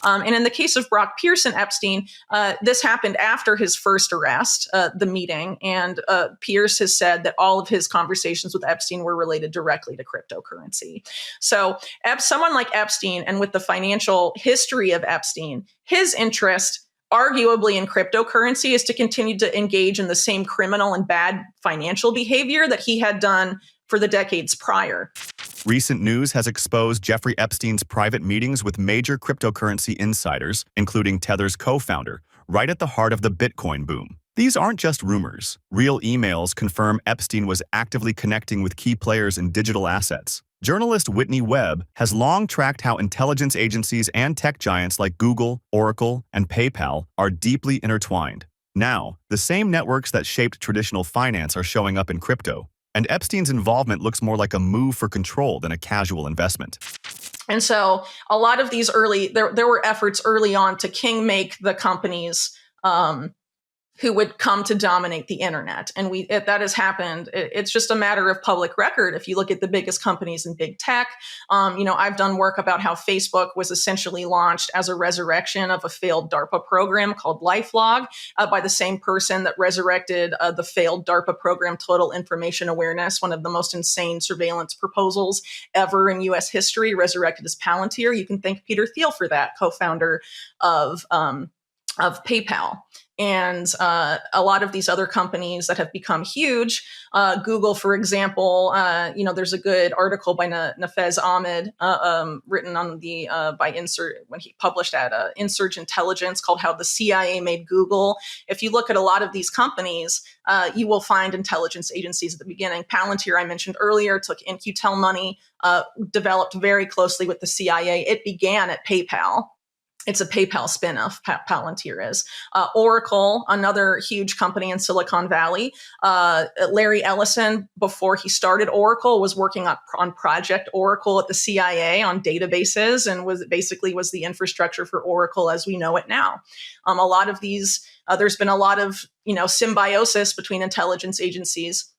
And in the case of Brock Pierce and Epstein, this happened after his first arrest, the meeting. And Pierce has said that all of his conversations with Epstein were related directly to cryptocurrency. So someone like Epstein, and with the financial history of Epstein, his interest arguably in cryptocurrency is to continue to engage in the same criminal and bad financial behavior that he had done for the decades prior. Recent news has exposed Jeffrey Epstein's private meetings with major cryptocurrency insiders, including Tether's co-founder, right at the heart of the Bitcoin boom. These aren't just rumors. Real emails confirm Epstein was actively connecting with key players in digital assets. Journalist Whitney Webb has long tracked how intelligence agencies and tech giants like Google, Oracle, and PayPal are deeply intertwined. Now, the same networks that shaped traditional finance are showing up in crypto, and Epstein's involvement looks more like a move for control than a casual investment. And so a lot of these there were efforts early on to kingmake the companies who would come to dominate the internet. And that has happened. It's just a matter of public record. If you look at the biggest companies in big tech, I've done work about how Facebook was essentially launched as a resurrection of a failed DARPA program called LifeLog by the same person that resurrected the failed DARPA program, Total Information Awareness, one of the most insane surveillance proposals ever in U.S. history, resurrected as Palantir. You can thank Peter Thiel for that, co-founder of PayPal. And a lot of these other companies that have become huge, Google, for example, there's a good article by Nafez Ahmed written on by Insert when he published at Insurge Intelligence called "How the CIA Made Google." If you look at a lot of these companies, you will find intelligence agencies at the beginning. Palantir, I mentioned earlier, took In-Q-Tel money, developed very closely with the CIA. It began at PayPal. It's a PayPal spinoff, Palantir is. Oracle, another huge company in Silicon Valley. Larry Ellison, before he started Oracle, was working on Project Oracle at the CIA on databases and was the infrastructure for Oracle as we know it now. A lot of these, there's been a lot of symbiosis between intelligence agencies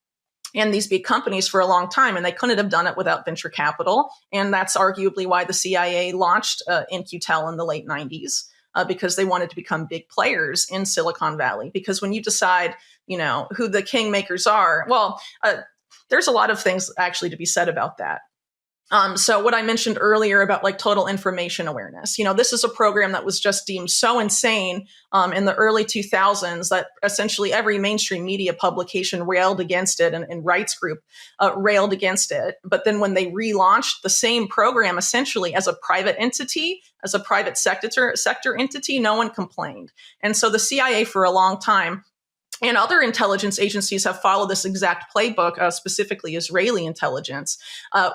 and these big companies for a long time, and they couldn't have done it without venture capital. And that's arguably why the CIA launched In-Q-Tel in the late 90s, because they wanted to become big players in Silicon Valley. Because when you decide, who the kingmakers are, there's a lot of things actually to be said about that. So what I mentioned earlier about Total Information Awareness, this is a program that was just deemed so insane in the early 2000s that essentially every mainstream media publication railed against it and rights group railed against it. But then when they relaunched the same program essentially as a private entity, as a private sector entity, no one complained. And so the CIA for a long time and other intelligence agencies have followed this exact playbook, specifically Israeli intelligence.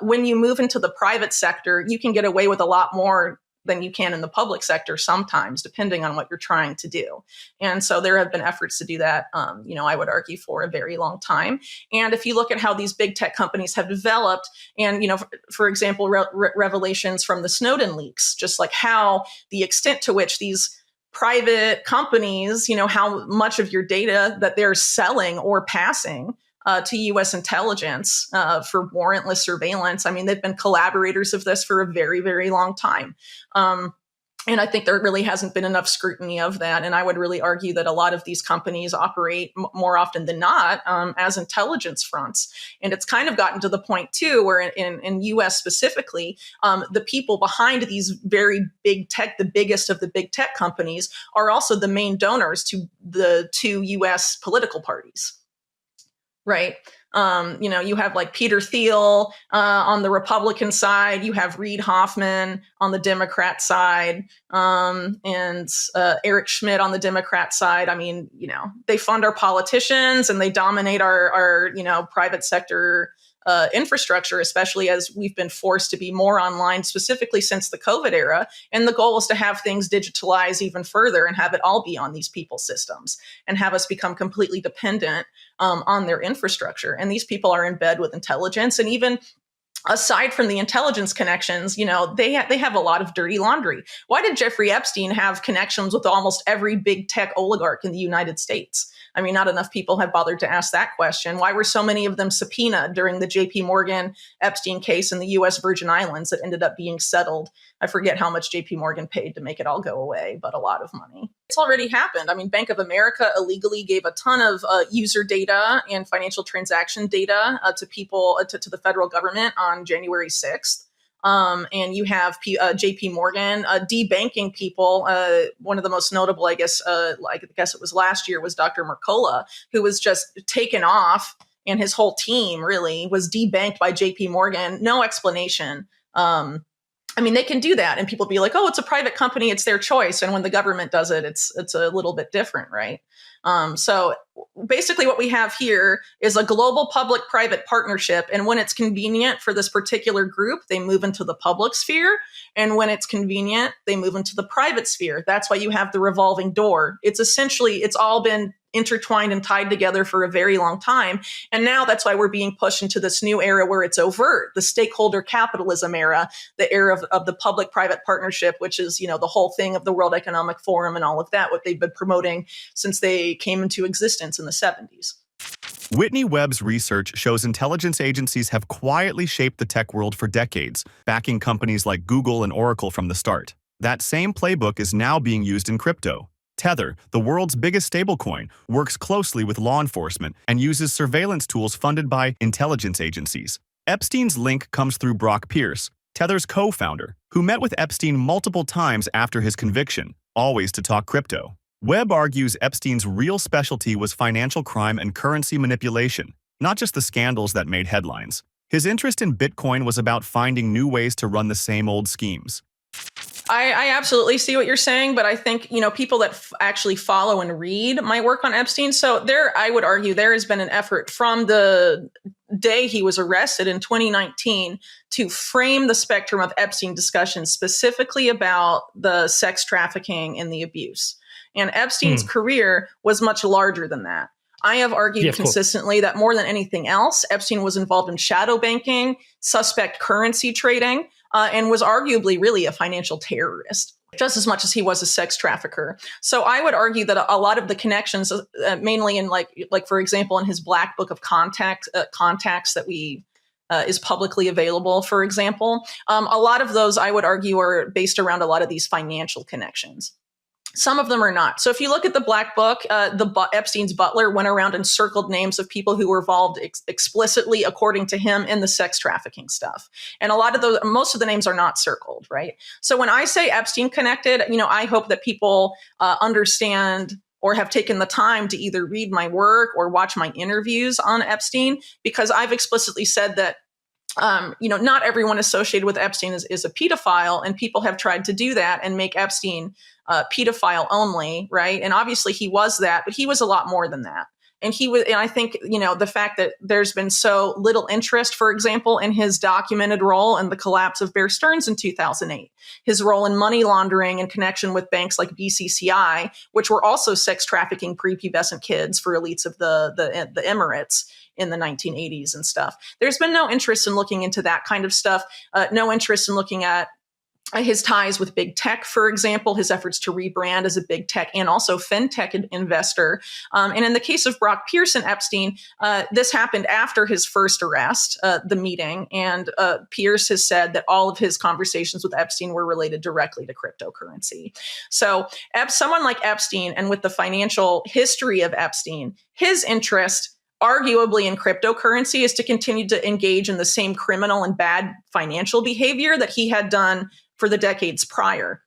When you move into the private sector, you can get away with a lot more than you can in the public sector sometimes, depending on what you're trying to do. And so there have been efforts to do that, I would argue, for a very long time. And if you look at how these big tech companies have developed, and, for example, revelations from the Snowden leaks, just like how the extent to which these private companies, how much of your data that they're selling or passing to U.S. intelligence for warrantless surveillance. I mean, they've been collaborators of this for a very, very long time. And I think there really hasn't been enough scrutiny of that. And I would really argue that a lot of these companies operate more often than not as intelligence fronts. And it's kind of gotten to the point, too, where in U.S. specifically, the people behind these very big tech, the biggest of the big tech companies, are also the main donors to the two U.S. political parties. Right. You have Peter Thiel on the Republican side, you have Reid Hoffman on the Democrat side, and Eric Schmidt on the Democrat side. I mean, they fund our politicians and they dominate our private sector infrastructure, especially as we've been forced to be more online, specifically since the COVID era. And the goal is to have things digitalize even further and have it all be on these people's systems and have us become completely dependent on their infrastructure. And these people are in bed with intelligence. And even aside from the intelligence connections, they have a lot of dirty laundry. Why did Jeffrey Epstein have connections with almost every big tech oligarch in the United States? I mean, not enough people have bothered to ask that question. Why were so many of them subpoenaed during the JP Morgan Epstein case in the US Virgin Islands that ended up being settled? I forget how much JP Morgan paid to make it all go away, but a lot of money. It's already happened. I mean, Bank of America illegally gave a ton of user data and financial transaction data to people, to the federal government on January 6th. And you have JP Morgan debanking people. One of the most notable, I guess it was last year, was Dr. Mercola, who was just taken off, and his whole team really was debanked by JP Morgan. No explanation. I mean, they can do that, and people be like, "Oh, it's a private company; it's their choice." And when the government does it, it's a little bit different, right? So basically, what we have here is a global public-private partnership, and when it's convenient for this particular group, they move into the public sphere, and when it's convenient, they move into the private sphere. That's why you have the revolving door. It's all been intertwined and tied together for a very long time. And now that's why we're being pushed into this new era where it's overt, the stakeholder capitalism era, the era of the public-private partnership, which is, the whole thing of the World Economic Forum and all of that, what they've been promoting since they came into existence in the 70s. Whitney Webb's research shows intelligence agencies have quietly shaped the tech world for decades, backing companies like Google and Oracle from the start. That same playbook is now being used in crypto. Tether, the world's biggest stablecoin, works closely with law enforcement and uses surveillance tools funded by intelligence agencies. Epstein's link comes through Brock Pierce, Tether's co-founder, who met with Epstein multiple times after his conviction, always to talk crypto. Webb argues Epstein's real specialty was financial crime and currency manipulation, not just the scandals that made headlines. His interest in Bitcoin was about finding new ways to run the same old schemes. I absolutely see what you're saying, but I think, people that actually follow and read my work on Epstein. So I would argue there has been an effort from the day he was arrested in 2019 to frame the spectrum of Epstein discussions specifically about the sex trafficking and the abuse. And Epstein's career was much larger than that. I have argued consistently that more than anything else, Epstein was involved in shadow banking, suspect currency trading, and was arguably really a financial terrorist, just as much as he was a sex trafficker. So I would argue that a lot of the connections, mainly in like for example, in his Black Book of contacts that is publicly available, for example, a lot of those I would argue are based around a lot of these financial connections. Some of them are not. So if you look at the Black Book, Epstein's butler went around and circled names of people who were involved explicitly, according to him, in the sex trafficking stuff. And most of the names are not circled, right? So when I say Epstein connected, I hope that people understand or have taken the time to either read my work or watch my interviews on Epstein, because I've explicitly said that not everyone associated with Epstein is a pedophile, and people have tried to do that and make Epstein pedophile only, right? And obviously he was that, but he was a lot more than that. And I think, the fact that there's been so little interest, for example, in his documented role in the collapse of Bear Stearns in 2008, his role in money laundering in connection with banks like BCCI, which were also sex trafficking prepubescent kids for elites of the Emirates in the 1980s and stuff. There's been no interest in looking into that kind of stuff, no interest in looking at his ties with big tech, for example, his efforts to rebrand as a big tech and also fintech investor. And in the case of Brock Pierce and Epstein, this happened after his first arrest, the meeting. And Pierce has said that all of his conversations with Epstein were related directly to cryptocurrency. So someone like Epstein, and with the financial history of Epstein, his interest arguably in cryptocurrency is to continue to engage in the same criminal and bad financial behavior that he had done for the decades prior.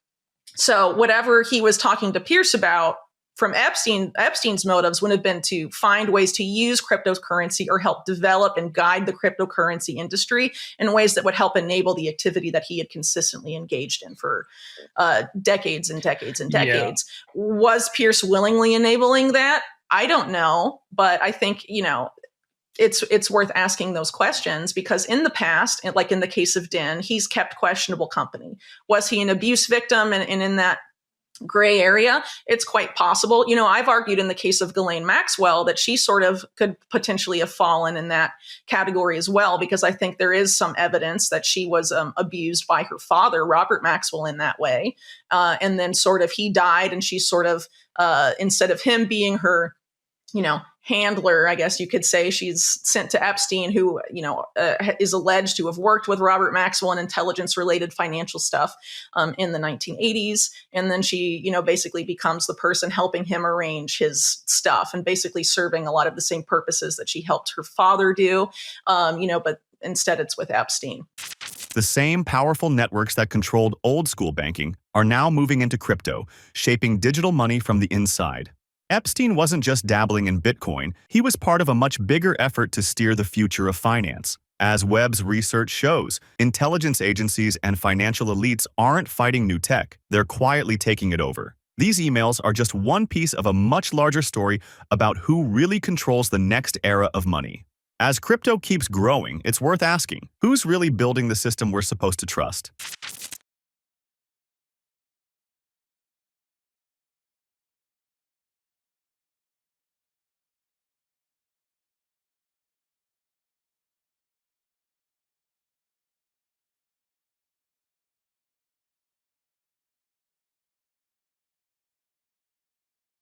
So whatever he was talking to Pierce about from Epstein's motives would have been to find ways to use cryptocurrency or help develop and guide the cryptocurrency industry in ways that would help enable the activity that he had consistently engaged in for decades and decades and decades. Yeah. Was Pierce willingly enabling that? I don't know, but I think, it's worth asking those questions, because in the past, like in the case of Din, he's kept questionable company. Was he an abuse victim? And in that gray area, it's quite possible. I've argued in the case of Ghislaine Maxwell that she sort of could potentially have fallen in that category as well, because I think there is some evidence that she was abused by her father, Robert Maxwell, in that way. And then sort of he died, and she sort of, instead of him being her, handler, I guess you could say, she's sent to Epstein, who, is alleged to have worked with Robert Maxwell in intelligence-related financial stuff in the 1980s. And then she, basically becomes the person helping him arrange his stuff and basically serving a lot of the same purposes that she helped her father do, but instead it's with Epstein. The same powerful networks that controlled old-school banking are now moving into crypto, shaping digital money from the inside. Epstein wasn't just dabbling in Bitcoin, he was part of a much bigger effort to steer the future of finance. As Webb's research shows, intelligence agencies and financial elites aren't fighting new tech, they're quietly taking it over. These emails are just one piece of a much larger story about who really controls the next era of money. As crypto keeps growing, it's worth asking, who's really building the system we're supposed to trust?